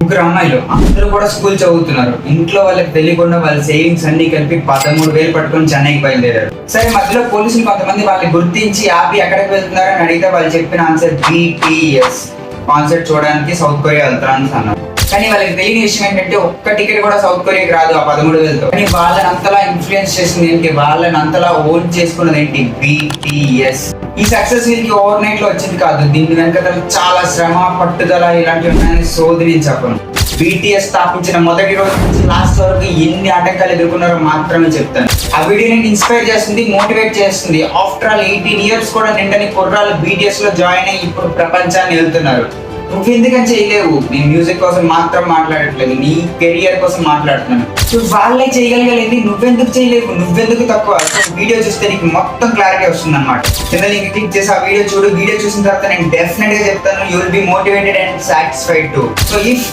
ముగ్గురు అమ్మాయిలు అందరూ కూడా స్కూల్ చదువుతున్నారు. ఇంట్లో వాళ్ళకి తెలియకుండా వాళ్ళ సేవింగ్స్ అన్ని కలిపి 13,000 పట్టుకొని చెన్నైకి బయలుదేరారు. సరే, మధ్యలో పోలీసులు కొంతమంది వాళ్ళని గుర్తించి ఆపి ఎక్కడికి వెళ్తున్నారని అడిగితే వాళ్ళు చెప్పిన ఆన్సర్ BTS కాన్సర్ట్ చూడడానికి సౌత్ కొరియా వెళ్తారని అన్నారు. కానీ వాళ్ళకి తెలియని విషయం ఏంటంటే ఒక్క టికెట్ కూడా సౌత్ కొరియాకి రాదు ఆ 13,000తో. కానీ వాళ్ళని అంతలా ఇన్ఫ్లుయెన్స్ చేసింది ఏంటి, వాళ్ళని అంతలా ఓన్ చేసుకున్నది ఏంటి, BTS. ఈ సక్సెస్ వీళ్ళకి ఓవర్ నైట్ లో వచ్చింది కాదు. దీని వెనక చాలా శ్రమ, పట్టుదల ఇలాంటివి ఉన్నాయని సోది నేను చెప్పను. BTS స్థాపించిన మొదటి రోజు నుంచి లాస్ట్ వరకు ఎన్ని ఆటంకాలు ఎదుర్కొన్నారో మాత్రమే చెప్తాను. ఆ వీడియో నేను ఇన్స్పైర్ చేస్తుంది, మోటివేట్ చేస్తుంది. ఆఫ్టర్ ఆల్ 18 years కూడా నిండని కుర్రాళ్ళు BTS లో జాయిన్ అయ్యి ఇప్పుడు ప్రపంచాన్ని వెళ్తున్నారు. నువ్వు ఎందుకని చేయలేవు? నేను మ్యూజిక్ కోసం మాత్రం మాట్లాడట్లేదు, నీ కెరియర్ కోసం మాట్లాడుతున్నాను. వాళ్ళే చేయగలిగలేదు, నువ్వెందుకు చేయలేవు? నువ్వెందుకు తక్కువ? వీడియో చూస్తే నీకు మొత్తం క్లారిటీ వస్తుంది అనమాట. కింద లింక్ క్లిక్ చేసి ఆ వీడియో చూడు. వీడియో చూసిన తర్వాత నేను డెఫినెట్ గా చెప్తాను, you will be motivated and satisfied to. So if